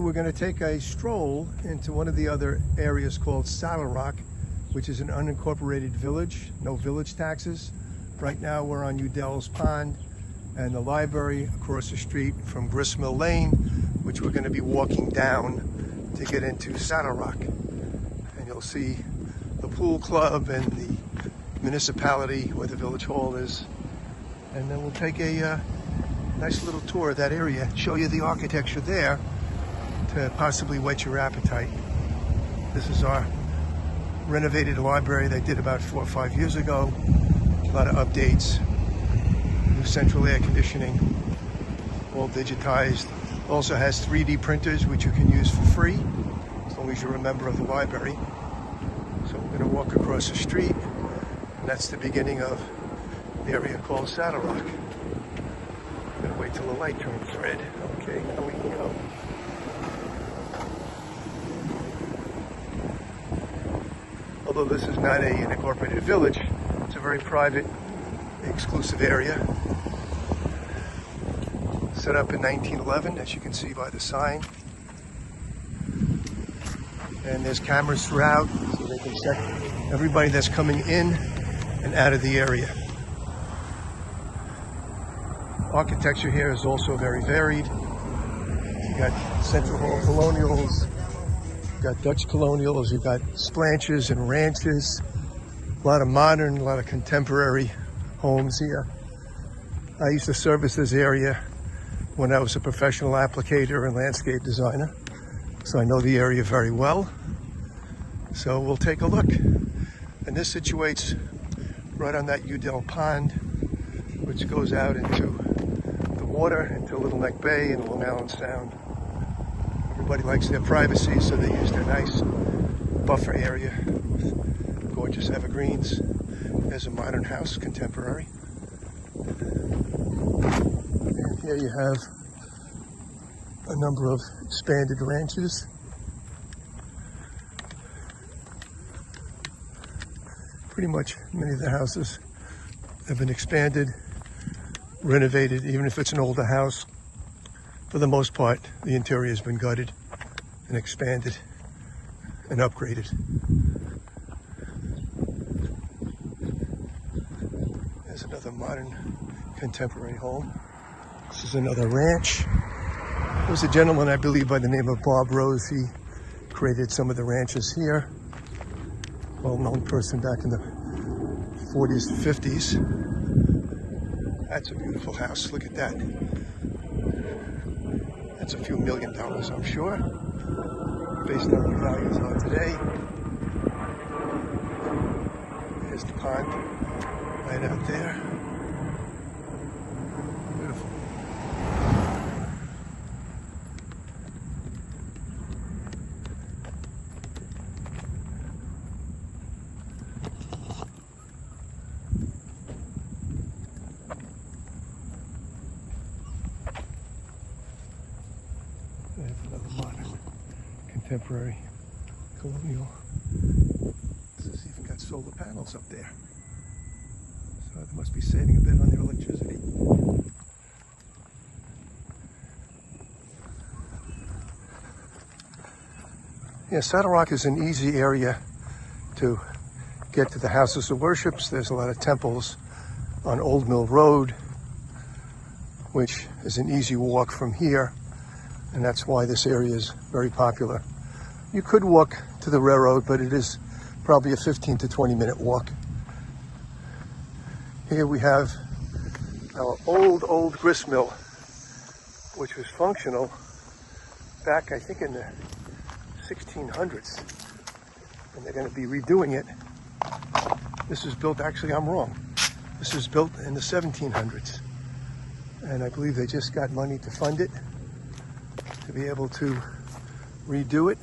we're going to take a stroll into one of the other areas called Saddle Rock, which is an unincorporated village, no village taxes. Right now we're on Udell's Pond and the library across the street from Grist Mill Lane, which we're going to be walking down to get into Saddle Rock. And you'll see the pool club and the municipality where the village hall is. And then we'll take a nice little tour of that area, show you the architecture there to possibly whet your appetite. This is our renovated library they did about 4 or 5 years ago. A lot of updates, new central air conditioning, all digitized. Also has 3D printers which you can use for free as long as you're a member of the library. So we're going to walk across the street, and that's the beginning of the area called Saddle Rock. I'm going to wait till the light turns red. Okay, now we can go. Although this is not an incorporated village, it's a very private, exclusive area. Set up in 1911, as you can see by the sign. And there's cameras throughout, so they can check everybody that's coming in and out of the area. Architecture here is also very varied. You got Central Hall colonials, you've got Dutch colonials, you've got splanches and ranches. A lot of modern, a lot of contemporary homes here. I used to service this area when I was a professional applicator and landscape designer, so I know the area very well. So we'll take a look. And this situates right on that Udell Pond, which goes out into the water, into Little Neck Bay and Long Island Sound. Everybody likes their privacy, so they use their nice buffer area with gorgeous evergreens. There's a modern house, contemporary. And here you have a number of expanded ranches. Pretty much many of the houses have been expanded, renovated, even if it's an older house. For the most part, the interior has been gutted and expanded and upgraded. There's another modern contemporary home. This is another ranch. There was a gentleman, I believe, by the name of Bob Rose. He created some of the ranches here. Well-known person back in the 40s and 50s. That's a beautiful house. Look at that. That's a few $1 million, I'm sure, based on what values are today. There's the pond right out there. Beautiful. There's another modern, contemporary, colonial. This has even got solar panels up there. So they must be saving a bit on their electricity. Yeah, Saddle Rock is an easy area to get to the houses of worships. There's a lot of temples on Old Mill Road, which is an easy walk from here. And that's why this area is very popular. You could walk to the railroad, but it is probably a 15 to 20 minute walk. Here we have our old grist mill, which was functional back, I think, in the 1600s. And they're going to be redoing it. This was built, actually, I'm wrong. This was built in the 1700s. And I believe they just got money to fund it, to be able to redo it,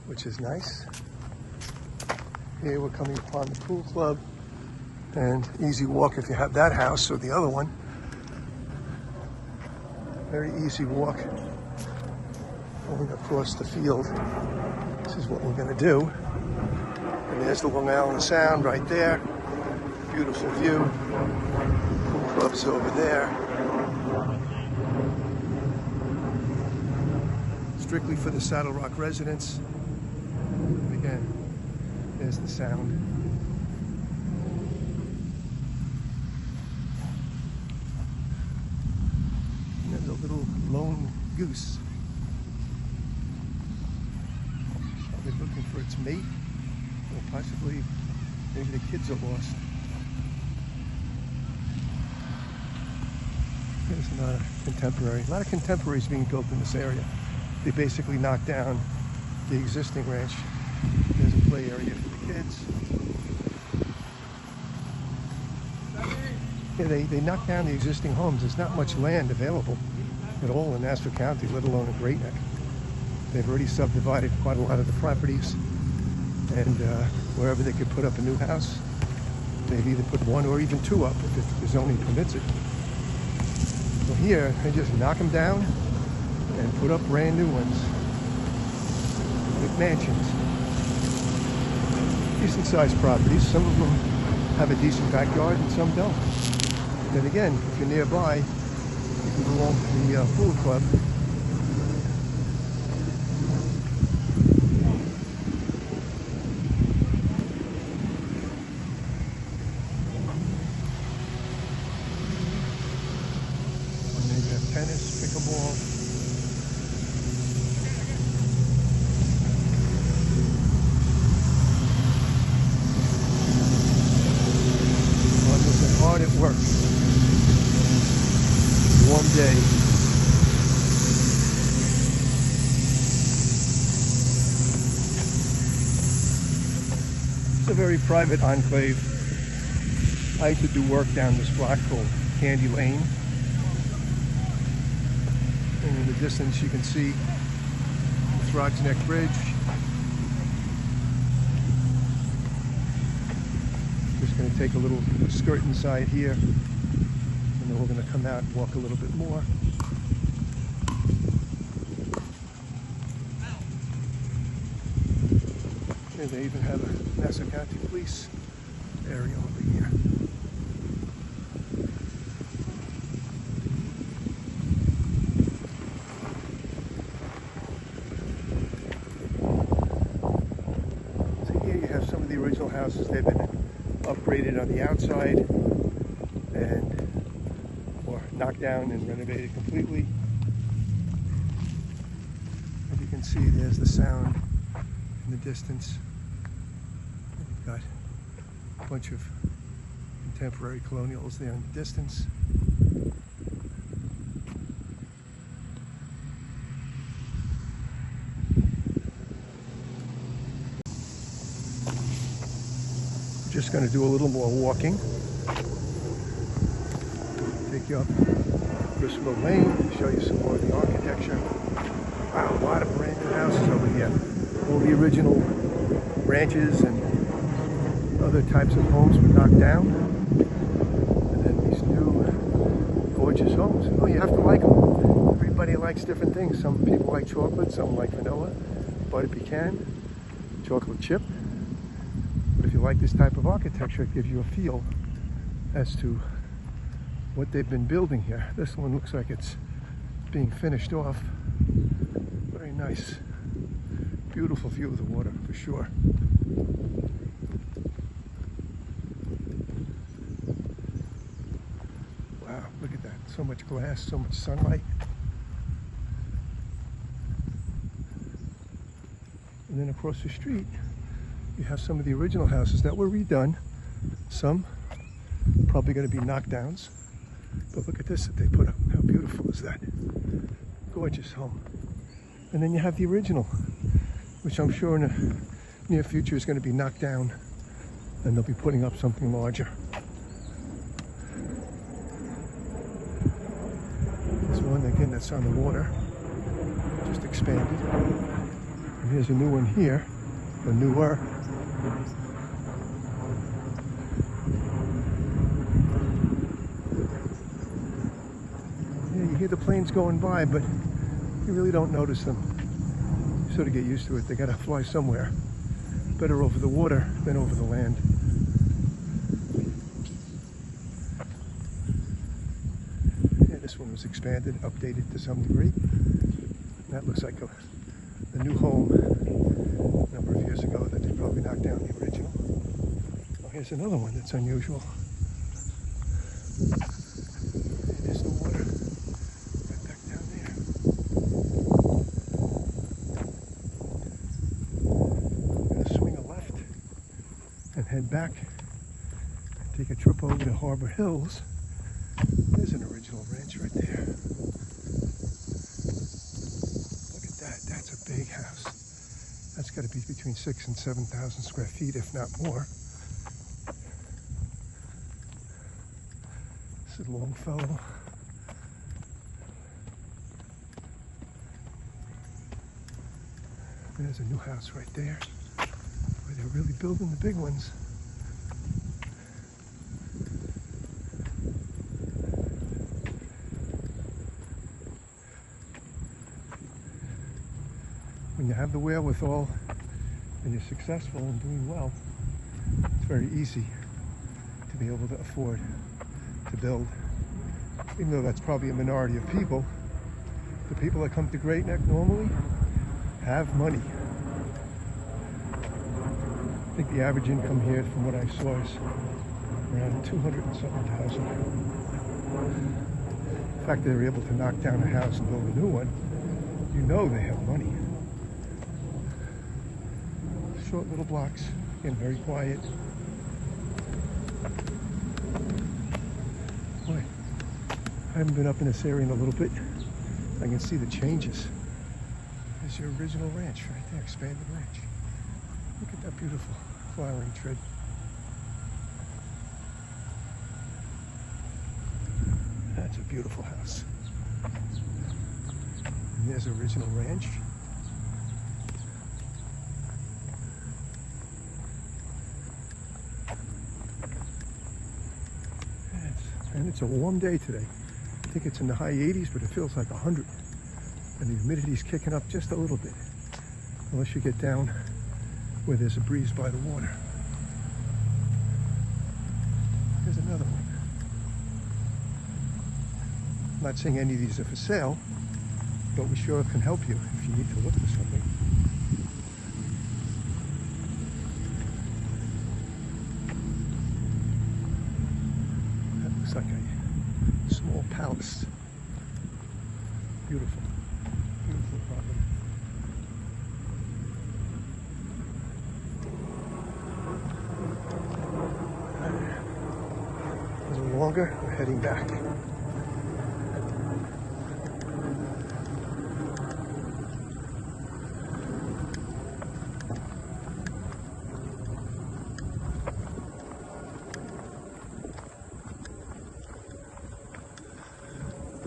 which is nice. Here we're coming upon the pool club, and easy walk if you have that house or the other one. Very easy walk going across the field. This is what we're going to do. And there's the Long Island Sound right there. Beautiful view. Pool club's over there. strictly for the Saddle Rock residents. And again, there's the sound. And there's a little lone goose. Probably looking for its mate, or possibly maybe the kids are lost. There's another contemporary. A lot of contemporaries being built in this area. They basically knocked down the existing ranch. There's a play area for the kids. Yeah, they knocked down the existing homes. There's not much land available at all in Nassau County, let alone in Great Neck. They've already subdivided quite a lot of the properties, and wherever they could put up a new house, they've either put one or even two up if the zoning permits it. So here, they just knock them down and put up brand new ones with mansions. Decent sized properties. Some of them have a decent backyard and some don't. Then again, if you're nearby, you can go along to the pool club. Tennis, pickleball. Mothers are hard at work. Warm day. It's a very private enclave. I used to do work down this block called Candy Lane. And in the distance you can see the Throgs Neck Bridge. Just going to take a little skirt inside here, and then we're going to come out and walk a little bit more. And they even have a Nassau County Police area over here. Some of the original houses, they've been upgraded on the outside or knocked down and renovated completely. As you can see, there's the sound in the distance. And you've got a bunch of contemporary colonials there in the distance. Just going to do a little more walking. Take you up Grist Mill Lane, show you some more of the architecture. Wow, a lot of brand new houses over here. All the original ranches and other types of homes were knocked down. And then these new gorgeous homes. Oh, you have to like them. Everybody likes different things. Some people like chocolate, some like vanilla, butter pecan, chocolate chip. But if you like this type of architecture, it gives you a feel as to what they've been building here. This one looks like it's being finished off. Very nice. Beautiful view of the water, for sure. Wow, look at that. So much glass, so much sunlight. And then across the street, you have some of the original houses that were redone. Some probably going to be knockdowns. But look at this that they put up. How beautiful is that? Gorgeous home. And then you have the original, which I'm sure in the near future is going to be knocked down, and they'll be putting up something larger. There's one again that's on the water, just expanded. And here's a new one here, or newer. Yeah, you hear the planes going by, but you really don't notice them. You sort of get used to it. They gotta fly somewhere. Better over the water than over the land. Yeah, this one was expanded, updated to some degree. That looks like a new home a number of years ago that they probably knocked down the original. Oh, here's another one that's unusual. There's the water right back down there. I'm going to swing a left and head back and take a trip over to Harbor Hills. There's an original ranch right there. Look at that. That's a big house. That's got to be between 6,000 and 7,000 square feet, if not more. This is Longfellow. There's a new house right there, where they're really building the big ones. When you have the wherewithal and you're successful and doing well, it's very easy to be able to afford to build. Even though that's probably a minority of people, the people that come to Great Neck normally have money. I think the average income here, from what I saw, is around 200 and something thousand. The fact that they're able to knock down a house and build a new one, you know they have money. Short little blocks, again, very quiet. Boy, I haven't been up in this area in a little bit. I can see the changes. There's your original ranch right there, expanded ranch. Look at that beautiful flowering tree. That's a beautiful house. And there's original ranch. And it's a warm day today. I think it's in the high 80s, but it feels like 100. And the humidity's kicking up just a little bit, unless you get down where there's a breeze by the water. There's another one. I'm not saying any of these are for sale, but we sure can help you if you need to look for something. That looks like a small palace. Beautiful, beautiful property. A little longer, we're heading back.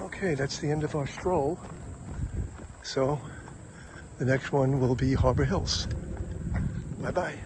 Okay, that's the end of our stroll. So the next one will be Harbor Hills. Bye-bye.